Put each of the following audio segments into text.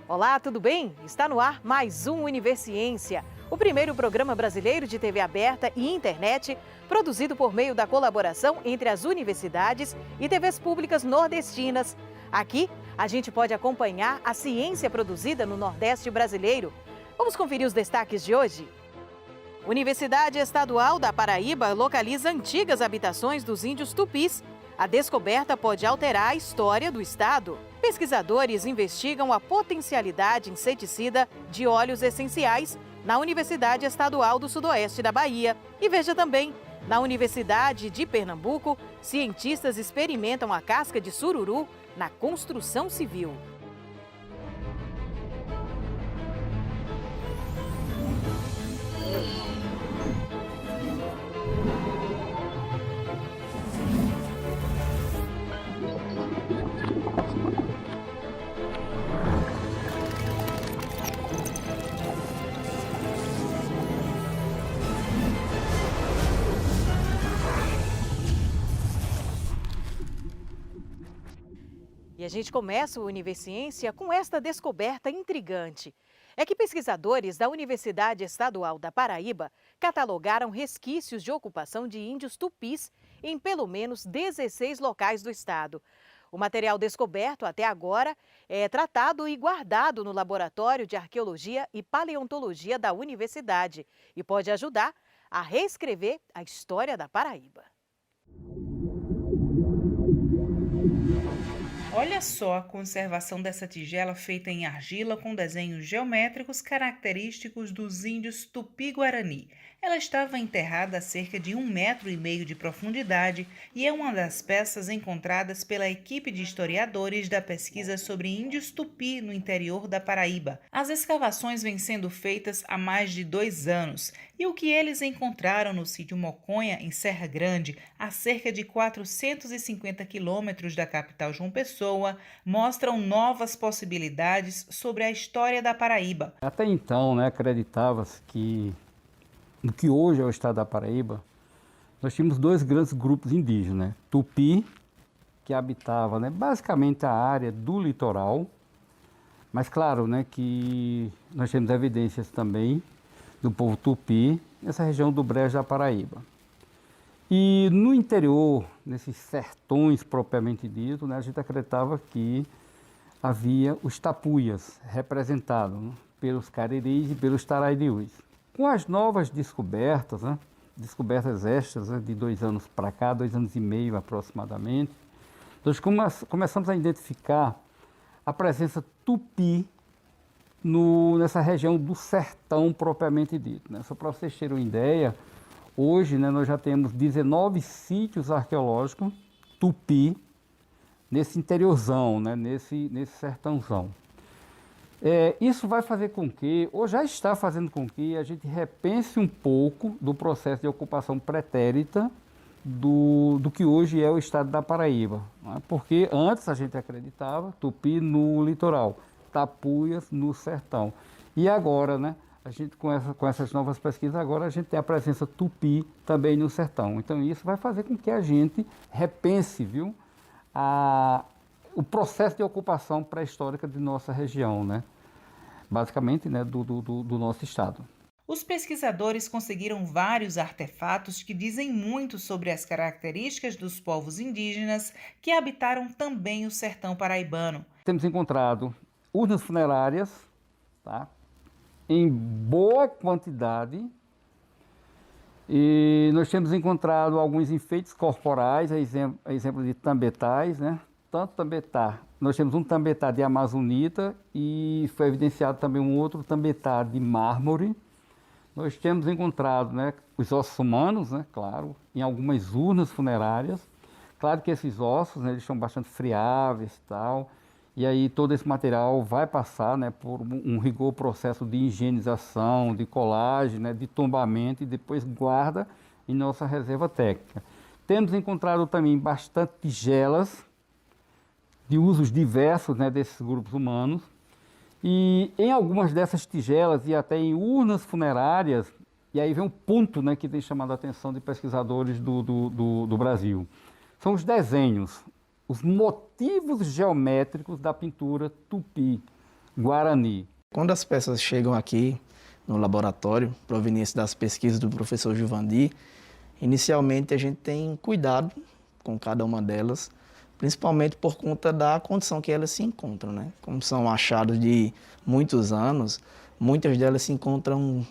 Olá, tudo bem? Está no ar mais um Universiência, o primeiro programa brasileiro de TV aberta e internet, produzido por meio da colaboração entre as universidades e TVs públicas nordestinas. Aqui, a gente pode acompanhar a ciência produzida no Nordeste brasileiro. Vamos conferir os destaques de hoje? Universidade Estadual da Paraíba localiza antigas habitações dos índios tupis. A descoberta pode alterar a história do estado. Pesquisadores investigam a potencialidade inseticida de óleos essenciais na Universidade Estadual do Sudoeste da Bahia. E veja também, na Universidade de Pernambuco, cientistas experimentam a casca de sururu na construção civil. E a gente começa o Universiência com esta descoberta intrigante. É que pesquisadores da Universidade Estadual da Paraíba catalogaram resquícios de ocupação de índios tupis em pelo menos 16 locais do estado. O material descoberto até agora é tratado e guardado no Laboratório de Arqueologia e Paleontologia da universidade e pode ajudar a reescrever a história da Paraíba. Olha só a conservação dessa tigela feita em argila com desenhos geométricos característicos dos índios Tupi-Guarani. Ela estava enterrada a cerca de 1,5 metros de profundidade e é uma das peças encontradas pela equipe de historiadores da pesquisa sobre índios Tupi no interior da Paraíba. As escavações vêm sendo feitas há mais de 2 anos e o que eles encontraram no sítio Moconha, em Serra Grande, a cerca de 450 quilômetros da capital João Pessoa, mostram novas possibilidades sobre a história da Paraíba. Até então, acreditava-se que no que hoje é o estado da Paraíba, nós tínhamos dois grandes grupos indígenas, Tupi, que habitava basicamente a área do litoral, mas claro que nós temos evidências também do povo Tupi nessa região do Brejo da Paraíba. E no interior, nesses sertões propriamente dito, a gente acreditava que havia os tapuias, representados pelos cariris e pelos taraidius. Com as novas descobertas, descobertas extras de 2 anos para cá, 2 anos e meio aproximadamente, nós começamos a identificar a presença tupi nessa região do sertão propriamente dito. Só para vocês terem uma ideia, hoje nós já temos 19 sítios arqueológicos tupi nesse interiorzão, nesse sertãozão. Isso vai fazer com que, ou já está fazendo com que, a gente repense um pouco do processo de ocupação pretérita do que hoje é o estado da Paraíba. Porque antes a gente acreditava tupi no litoral, tapuias no sertão. E agora, a gente com essas novas pesquisas, agora a gente tem a presença tupi também no sertão. Então isso vai fazer com que a gente repense, o processo de ocupação pré-histórica de nossa região, basicamente do nosso estado. Os pesquisadores conseguiram vários artefatos que dizem muito sobre as características dos povos indígenas que habitaram também o sertão paraibano. Temos encontrado urnas funerárias, em boa quantidade, e nós temos encontrado alguns enfeites corporais, a exemplo de tambetais, tanto tambetá, nós temos um tambetá de amazonita e foi evidenciado também um outro tambetá de mármore. Nós temos encontrado os ossos humanos, claro, em algumas urnas funerárias. Claro que esses ossos eles são bastante friáveis e tal, e aí todo esse material vai passar por um rigor processo de higienização, de colagem, de tombamento e depois guarda em nossa reserva técnica. Temos encontrado também bastante tigelas de usos diversos desses grupos humanos. E em algumas dessas tigelas e até em urnas funerárias, e aí vem um ponto que tem chamado a atenção de pesquisadores do Brasil, são os desenhos, os motivos geométricos da pintura tupi. guarani. Quando as peças chegam aqui no laboratório, provenientes das pesquisas do professor Juvandi, inicialmente a gente tem cuidado com cada uma delas, principalmente por conta da condição que elas se encontram, né? Como são achados de muitos anos, muitas delas se encontram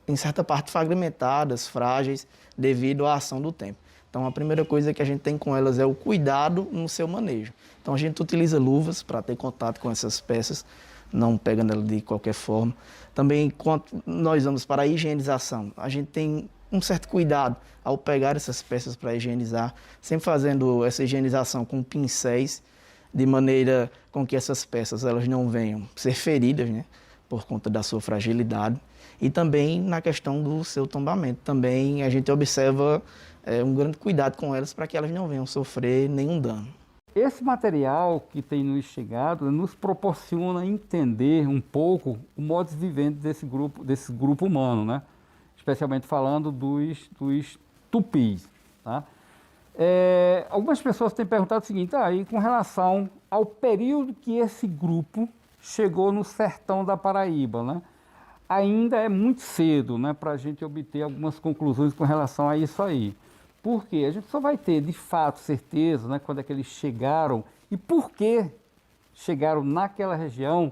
em certa parte fragmentadas, frágeis, devido à ação do tempo. Então a primeira coisa que a gente tem com elas é o cuidado no seu manejo. Então a gente utiliza luvas para ter contato com essas peças, não pegando ela de qualquer forma. Também, quando nós vamos para a higienização, a gente tem um certo cuidado ao pegar essas peças para higienizar, sempre fazendo essa higienização com pincéis, de maneira com que essas peças elas não venham ser feridas, né, por conta da sua fragilidade. E também na questão do seu tombamento. Também a gente observa um grande cuidado com elas para que elas não venham sofrer nenhum dano. Esse material que tem nos chegado nos proporciona entender um pouco o modus vivendi desse grupo humano, né? Especialmente falando dos tupis. Tá? Algumas pessoas têm perguntado o seguinte, e com relação ao período que esse grupo chegou no sertão da Paraíba, né? Ainda é muito cedo, né, para a gente obter algumas conclusões com relação a isso aí. Porque a gente só vai ter, de fato, certeza, né, quando é que eles chegaram e por que chegaram naquela região,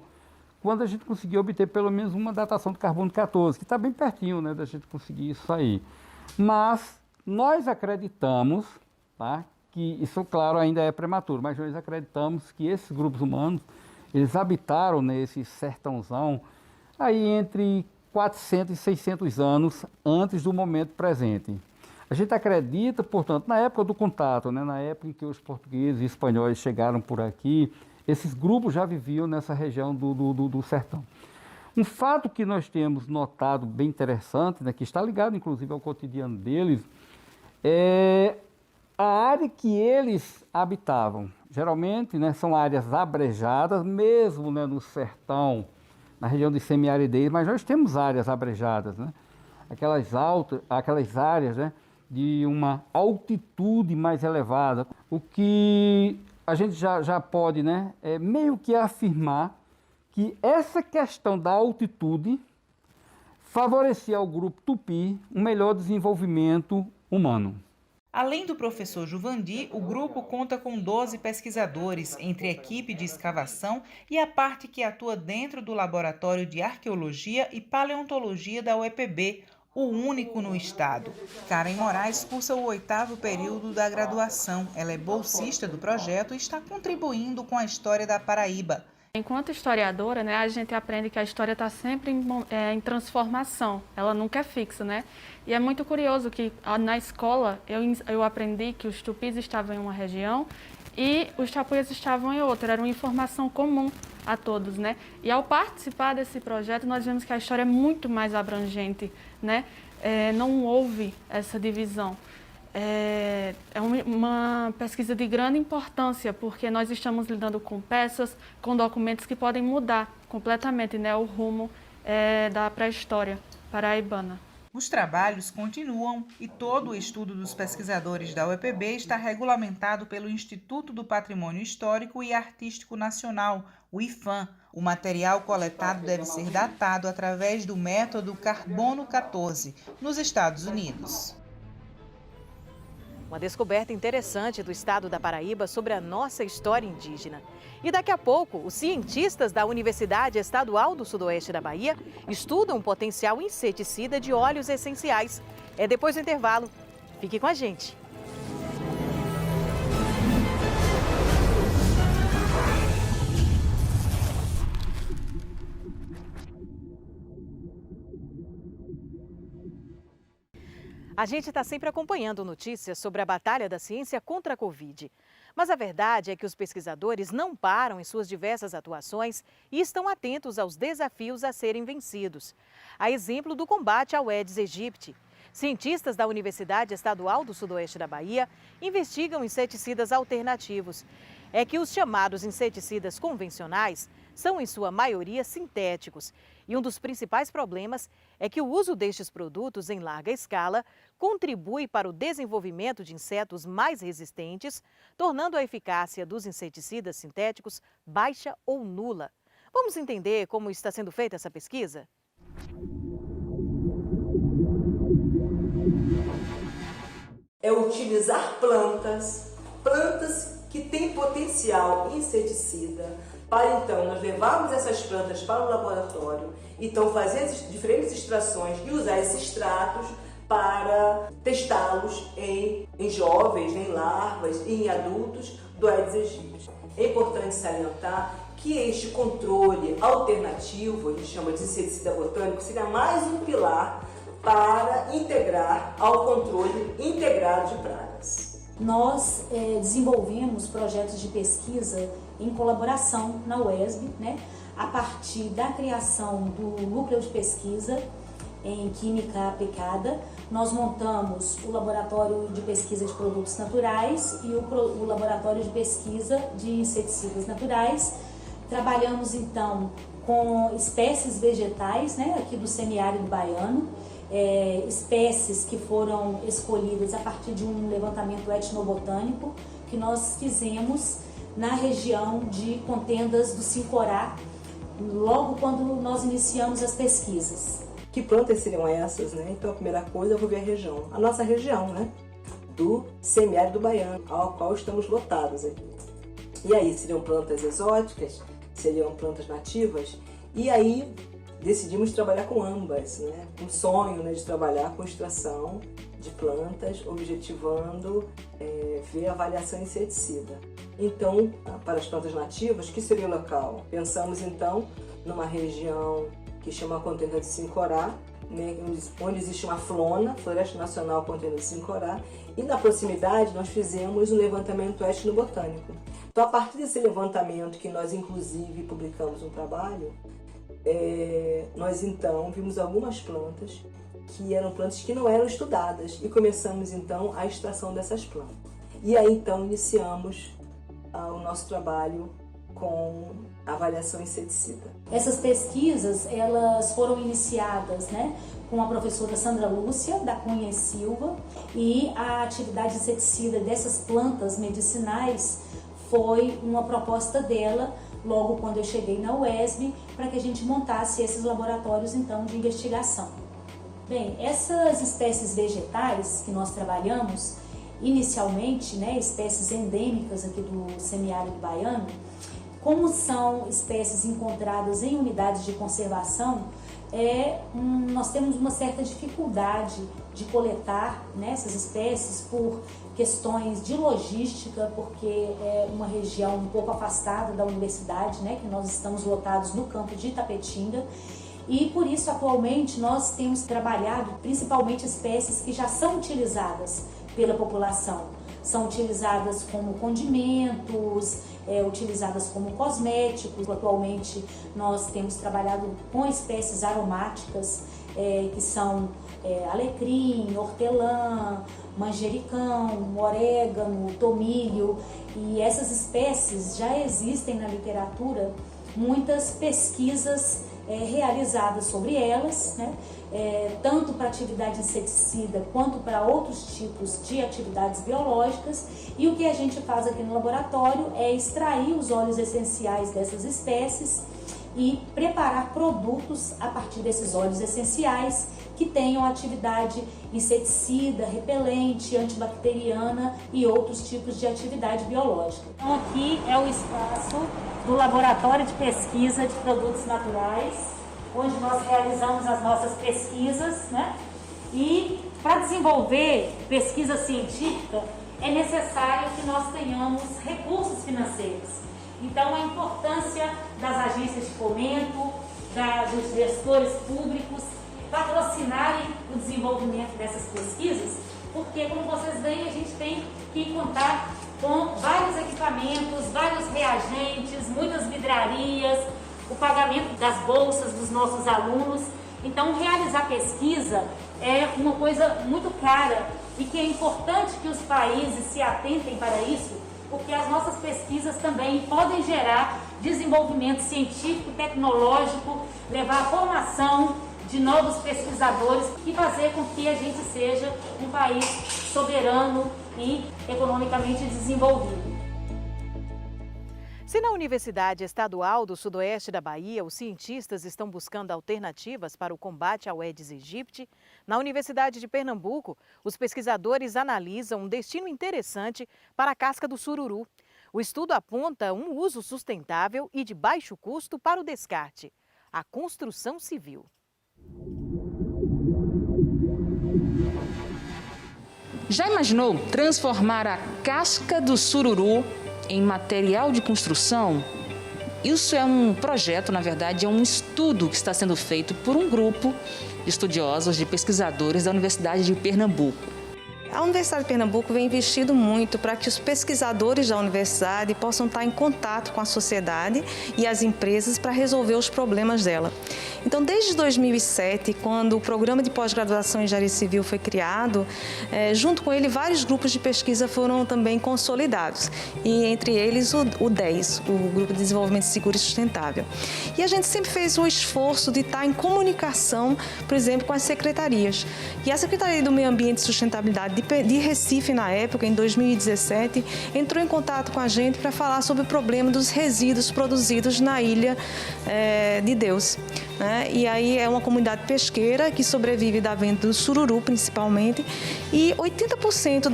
quando a gente conseguir obter pelo menos uma datação do carbono 14, que está bem pertinho, né, da gente conseguir isso aí. Mas nós acreditamos, tá, que isso, claro, ainda é prematuro, mas nós acreditamos que esses grupos humanos, eles habitaram nesse sertãozão aí entre 400 e 600 anos antes do momento presente. A gente acredita, portanto, na época do contato, né, na época em que os portugueses e espanhóis chegaram por aqui, esses grupos já viviam nessa região do sertão. Um fato que nós temos notado bem interessante, né, que está ligado inclusive ao cotidiano deles, é a área que eles habitavam. Geralmente, né, são áreas abrejadas, mesmo, né, no sertão, na região de semiaridez, mas nós temos áreas abrejadas, né? Aquelas áreas, né, de uma altitude mais elevada, o que a gente já pode, né, meio que afirmar que essa questão da altitude favorecia ao grupo tupi um melhor desenvolvimento humano. Além do professor Juvandi, o grupo conta com 12 pesquisadores, entre a equipe de escavação e a parte que atua dentro do Laboratório de Arqueologia e Paleontologia da UEPB, o único no estado. Karen Moraes cursa o 8º período da graduação. Ela é bolsista do projeto e está contribuindo com a história da Paraíba. Enquanto historiadora, né, a gente aprende que a história está sempre em transformação, ela nunca é fixa, né? E é muito curioso que na escola eu aprendi que os tupis estavam em uma região e os chapuias estavam em outra, era uma informação comum a todos, né? E ao participar desse projeto, nós vimos que a história é muito mais abrangente, né? Não houve essa divisão. É uma pesquisa de grande importância, porque nós estamos lidando com peças, com documentos que podem mudar completamente, né, o rumo da pré-história paraibana. Os trabalhos continuam e todo o estudo dos pesquisadores da UEPB está regulamentado pelo Instituto do Patrimônio Histórico e Artístico Nacional, o IPHAN. O material coletado deve ser datado através do método Carbono 14, nos Estados Unidos. Uma descoberta interessante do estado da Paraíba sobre a nossa história indígena. E daqui a pouco, os cientistas da Universidade Estadual do Sudoeste da Bahia estudam o potencial inseticida de óleos essenciais. É depois do intervalo. Fique com a gente. A gente está sempre acompanhando notícias sobre a batalha da ciência contra a Covid. Mas a verdade é que os pesquisadores não param em suas diversas atuações e estão atentos aos desafios a serem vencidos. A exemplo do combate ao Aedes aegypti. Cientistas da Universidade Estadual do Sudoeste da Bahia investigam inseticidas alternativos. É que os chamados inseticidas convencionais são, em sua maioria, sintéticos. E um dos principais problemas é que o uso destes produtos em larga escala contribui para o desenvolvimento de insetos mais resistentes, tornando a eficácia dos inseticidas sintéticos baixa ou nula. Vamos entender como está sendo feita essa pesquisa? É utilizar plantas que têm potencial inseticida, para então nós levarmos essas plantas para o laboratório, então fazer as diferentes extrações e usar esses extratos para testá-los em jovens, em larvas e em adultos do Aedes aegypti. É importante salientar que este controle alternativo, a gente chama de inseticida botânico, seria mais um pilar para integrar ao controle integrado de pragas. Nós desenvolvemos projetos de pesquisa em colaboração na UESB, a partir da criação do núcleo de pesquisa em química aplicada. Nós montamos o laboratório de pesquisa de produtos naturais e o laboratório de pesquisa de inseticidas naturais. Trabalhamos então com espécies vegetais, aqui do semiárido baiano, espécies que foram escolhidas a partir de um levantamento etnobotânico que nós fizemos na região de Contendas do Sincorá, logo quando nós iniciamos as pesquisas. Que plantas seriam essas, Então a primeira coisa eu vou ver a região, a nossa região, do semiárido baiano, ao qual estamos lotados aqui. E aí, seriam plantas exóticas, seriam plantas nativas, e aí decidimos trabalhar com ambas, um sonho de trabalhar com extração de plantas, objetivando ver a avaliação inseticida. Então, para as plantas nativas, que seria o local? Pensamos então numa região que chama Contenda de Sincorá, onde existe uma flona, Floresta Nacional Contenda de Sincorá, e na proximidade nós fizemos um levantamento etnobotânico. Então, a partir desse levantamento, que nós inclusive publicamos um trabalho, nós então vimos algumas plantas que eram plantas que não eram estudadas e começamos então a extração dessas plantas. E aí então iniciamos o nosso trabalho com avaliação inseticida. Essas pesquisas, elas foram iniciadas, com a professora Sandra Lúcia, da Cunha e Silva, e a atividade inseticida dessas plantas medicinais foi uma proposta dela, logo quando eu cheguei na UESB, para que a gente montasse esses laboratórios então de investigação. Bem, essas espécies vegetais que nós trabalhamos, inicialmente, espécies endêmicas aqui do semiárido baiano, como são espécies encontradas em unidades de conservação, nós temos uma certa dificuldade de coletar essas espécies por questões de logística, porque é uma região um pouco afastada da universidade, que nós estamos lotados no campo de Itapetinga, e por isso atualmente nós temos trabalhado principalmente espécies que já são utilizadas pela população. São utilizadas como condimentos, utilizadas como cosméticos. Atualmente nós temos trabalhado com espécies aromáticas, que são alecrim, hortelã, manjericão, orégano, tomilho, e essas espécies já existem na literatura muitas pesquisas realizadas sobre elas, tanto para atividade inseticida quanto para outros tipos de atividades biológicas, e o que a gente faz aqui no laboratório é extrair os óleos essenciais dessas espécies e preparar produtos a partir desses óleos essenciais que tenham atividade inseticida, repelente, antibacteriana e outros tipos de atividade biológica. Então aqui é o espaço do Laboratório de Pesquisa de Produtos Naturais, onde nós realizamos as nossas pesquisas, E para desenvolver pesquisa científica é necessário que nós tenhamos recursos financeiros. Então a importância das agências de fomento, dos gestores públicos, patrocinarem o desenvolvimento dessas pesquisas, porque, como vocês veem, a gente tem que contar com vários equipamentos, vários reagentes, muitas vidrarias, o pagamento das bolsas dos nossos alunos. Então, realizar pesquisa é uma coisa muito cara e que é importante que os países se atentem para isso, porque as nossas pesquisas também podem gerar desenvolvimento científico, tecnológico, levar a formação de novos pesquisadores e fazer com que a gente seja um país soberano e economicamente desenvolvido. Se na Universidade Estadual do Sudoeste da Bahia os cientistas estão buscando alternativas para o combate ao Aedes aegypti, na Universidade de Pernambuco, os pesquisadores analisam um destino interessante para a casca do sururu. O estudo aponta um uso sustentável e de baixo custo para o descarte: a construção civil. Já imaginou transformar a casca do sururu em material de construção? Isso é um projeto, na verdade, é um estudo que está sendo feito por um grupo de estudiosos, de pesquisadores da Universidade de Pernambuco. A Universidade de Pernambuco vem investindo muito para que os pesquisadores da universidade possam estar em contato com a sociedade e as empresas para resolver os problemas dela. Então, desde 2007, quando o programa de pós-graduação em Engenharia Civil foi criado, junto com ele vários grupos de pesquisa foram também consolidados, e entre eles o DES, o Grupo de Desenvolvimento Seguro e Sustentável. E a gente sempre fez o esforço de estar em comunicação, por exemplo, com as secretarias. E a Secretaria do Meio Ambiente e Sustentabilidade de Recife, na época, em 2017, entrou em contato com a gente para falar sobre o problema dos resíduos produzidos na Ilha de Deus. E aí é uma comunidade pesqueira que sobrevive da venda do sururu, principalmente, e 80%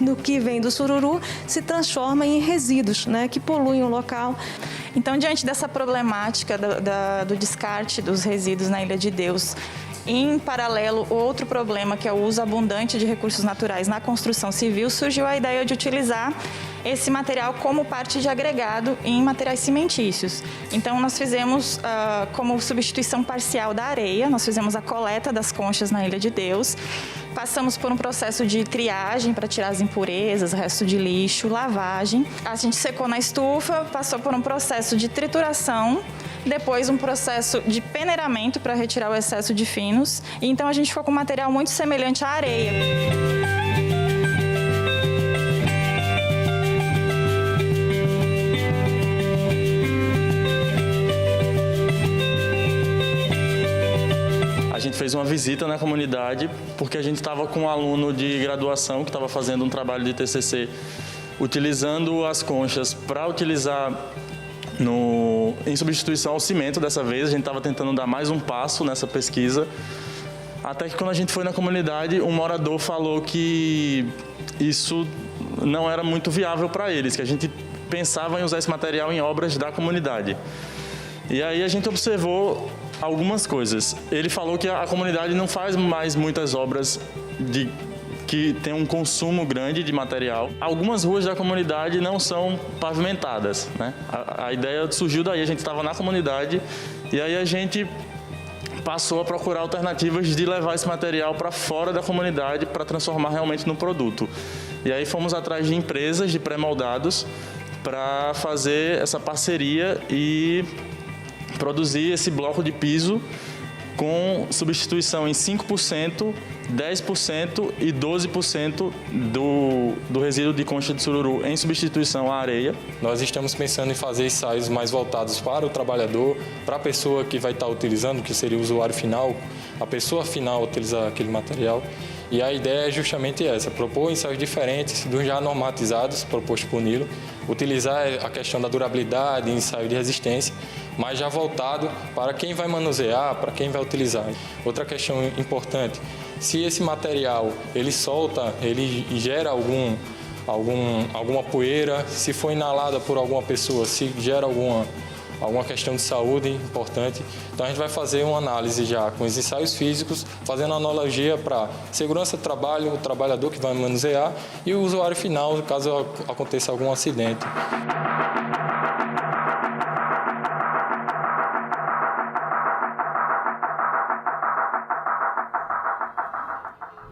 do que vem do sururu se transforma em resíduos, que poluem o local. Então, diante dessa problemática do descarte dos resíduos na Ilha de Deus, em paralelo, outro problema, que é o uso abundante de recursos naturais na construção civil, surgiu a ideia de utilizar esse material como parte de agregado em materiais cimentícios. Então, nós fizemos, como substituição parcial da areia, nós fizemos a coleta das conchas na Ilha de Deus, passamos por um processo de triagem para tirar as impurezas, resto de lixo, lavagem. A gente secou na estufa, passou por um processo de trituração, depois um processo de peneiramento para retirar o excesso de finos. E então a gente ficou com um material muito semelhante à areia. A gente fez uma visita na comunidade porque a gente estava com um aluno de graduação que estava fazendo um trabalho de TCC utilizando as conchas para utilizar em substituição ao cimento. Dessa vez a gente estava tentando dar mais um passo nessa pesquisa, até que quando a gente foi na comunidade, um morador falou que isso não era muito viável para eles, que a gente pensava em usar esse material em obras da comunidade. E aí a gente observou algumas coisas. Ele falou que a comunidade não faz mais muitas obras que tem um consumo grande de material. Algumas ruas da comunidade não são pavimentadas, A ideia surgiu daí, a gente estava na comunidade e aí a gente passou a procurar alternativas de levar esse material para fora da comunidade para transformar realmente no produto. E aí fomos atrás de empresas de pré-moldados para fazer essa parceria e produzir esse bloco de piso com substituição em 5%, 10% e 12% do resíduo de concha de sururu em substituição à areia. Nós estamos pensando em fazer ensaios mais voltados para o trabalhador, para a pessoa que vai estar utilizando, que seria o usuário final, a pessoa final utilizar aquele material. E a ideia é justamente essa, propor ensaios diferentes dos já normatizados, propostos por Nilo, utilizar a questão da durabilidade, ensaio de resistência, mas já voltado para quem vai manusear, para quem vai utilizar. Outra questão importante, se esse material ele solta, ele gera alguma poeira, se for inalada por alguma pessoa, se gera alguma questão de saúde importante. Então a gente vai fazer uma análise já com os ensaios físicos, fazendo analogia para segurança do trabalho, o trabalhador que vai manusear e o usuário final, caso aconteça algum acidente.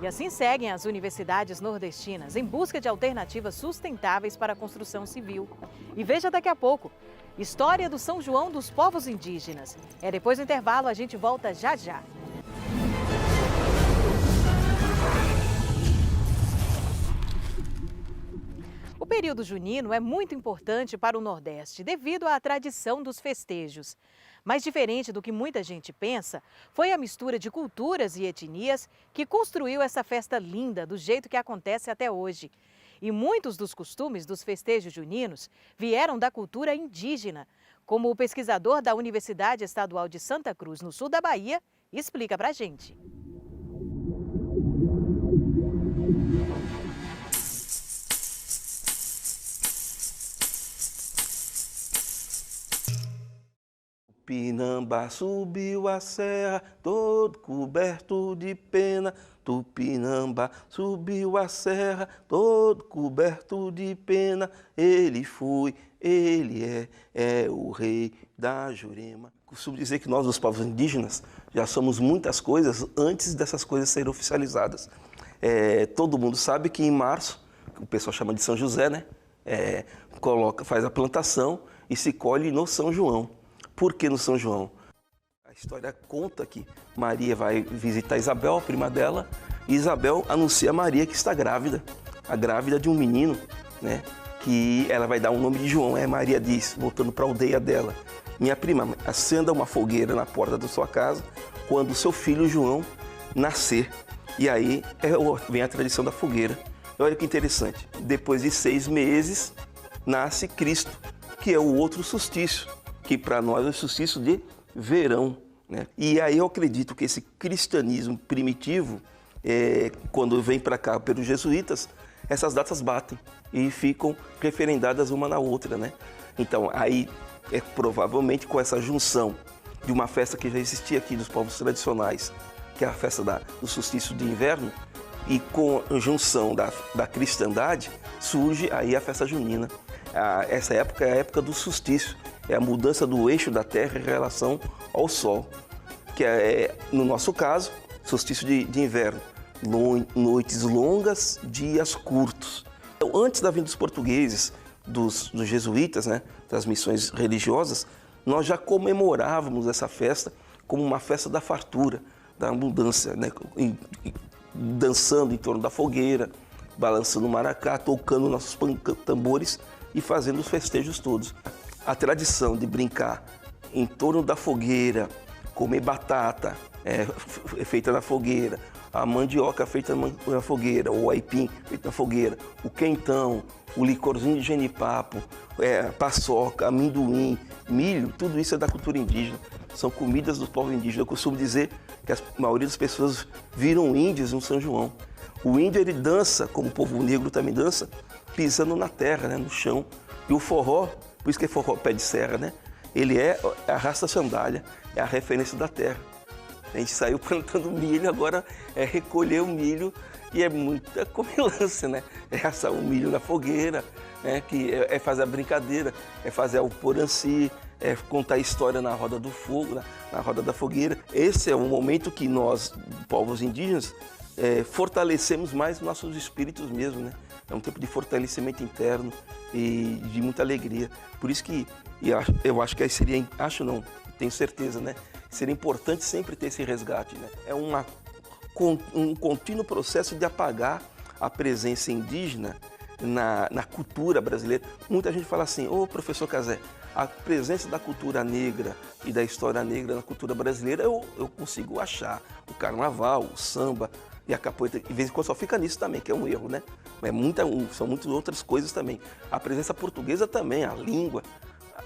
E assim seguem as universidades nordestinas em busca de alternativas sustentáveis para a construção civil. E veja daqui a pouco, história do São João dos povos indígenas. Depois do intervalo, a gente volta já já. O período junino é muito importante para o Nordeste devido à tradição dos festejos. Mas diferente do que muita gente pensa, foi a mistura de culturas e etnias que construiu essa festa linda do jeito que acontece até hoje. E muitos dos costumes dos festejos juninos vieram da cultura indígena, como o pesquisador da Universidade Estadual de Santa Cruz, no sul da Bahia, explica pra gente. Tupinambá subiu a serra, todo coberto de pena. Tupinambá subiu a serra, todo coberto de pena. Ele foi, ele é o rei da Jurema. Costumo dizer que nós, os povos indígenas, já somos muitas coisas antes dessas coisas serem oficializadas. Todo mundo sabe que em março, o pessoal chama de São José, né? Faz a plantação e se colhe no São João. Por que no São João? A história conta que Maria vai visitar Isabel, a prima dela, e Isabel anuncia a Maria que está grávida, a grávida de um menino, né? Que ela vai dar o nome de João. Maria diz, voltando para a aldeia dela: minha prima, acenda uma fogueira na porta da sua casa quando o seu filho João nascer. E aí vem a tradição da fogueira. Olha que interessante, depois de 6 meses nasce Cristo, que é o outro solstício, que para nós é o solstício de verão, né? E aí eu acredito que esse cristianismo primitivo, quando vem para cá pelos jesuítas, essas datas batem e ficam referendadas uma na outra, né? Então aí provavelmente com essa junção de uma festa que já existia aqui dos povos tradicionais, que é a festa do solstício de inverno, e com a junção da cristandade, surge aí a festa junina. Essa época é a época do solstício, é a mudança do eixo da Terra em relação ao Sol, que no nosso caso, solstício de inverno, noites longas, dias curtos. Então, antes da vinda dos portugueses, dos jesuítas, né, das missões religiosas, nós já comemorávamos essa festa como uma festa da fartura, da abundância, né, dançando em torno da fogueira, balançando o maracá, tocando nossos tambores e fazendo os festejos todos. A tradição de brincar em torno da fogueira, comer batata feita na fogueira, a mandioca feita na fogueira, o aipim feito na fogueira, o quentão, o licorzinho de genipapo, paçoca, amendoim, milho, tudo isso é da cultura indígena. São comidas do povo indígena. Eu costumo dizer que a maioria das pessoas viram índios no São João. O índio, ele dança, como o povo negro também dança, pisando na terra, né, no chão. E o forró, por isso que é forró pé de serra, né? Ele arrasta a sandália, é a referência da terra. A gente saiu plantando milho, agora é recolher o milho e é muita comilança, né? É assar o milho na fogueira, que é fazer a brincadeira, é fazer o poranci, é contar a história na roda do fogo, na roda da fogueira. Esse é um momento que nós, povos indígenas, fortalecemos mais nossos espíritos mesmo, né? É um tempo de fortalecimento interno e de muita alegria. Por isso que eu acho que aí seria, tenho certeza, né? Seria importante sempre ter esse resgate, né? É um contínuo processo de apagar a presença indígena na cultura brasileira. Muita gente fala assim: professor Cazé, a presença da cultura negra e da história negra na cultura brasileira eu consigo achar. O carnaval, o samba e a capoeira, de vez em quando só fica nisso também, que é um erro, né? São muitas outras coisas também. A presença portuguesa também, a língua.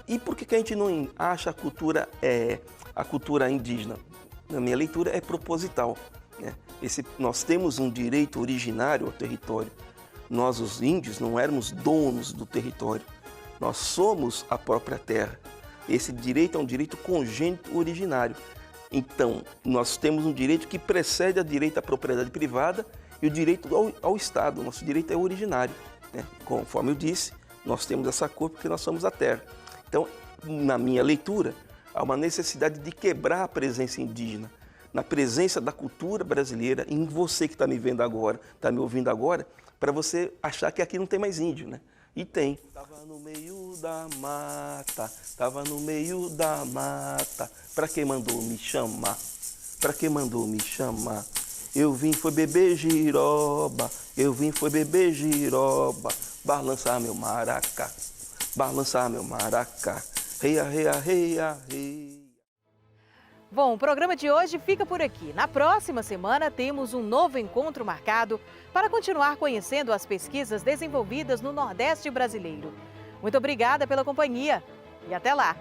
E por que a gente não acha a cultura indígena? Na minha leitura, é proposital, né? Nós temos um direito originário ao território. Nós, os índios, não éramos donos do território. Nós somos a própria terra. Esse direito é um direito congênito originário. Então, nós temos um direito que precede o direito à propriedade privada e o direito ao Estado. O nosso direito é originário, né? Conforme eu disse, nós temos essa cor porque nós somos a terra. Então, na minha leitura, há uma necessidade de quebrar a presença indígena, na presença da cultura brasileira, em você que está me vendo agora, está me ouvindo agora, para você achar que aqui não tem mais índio, né? E tem. Tava no meio da mata, tava no meio da mata, pra quem mandou me chamar? Pra quem mandou me chamar? Eu vim foi beber giroba, eu vim foi beber giroba, balançar meu maracá, balançar meu maracá, reia, reia, reia, reia. Bom, o programa de hoje fica por aqui. Na próxima semana temos um novo encontro marcado para continuar conhecendo as pesquisas desenvolvidas no Nordeste brasileiro. Muito obrigada pela companhia e até lá!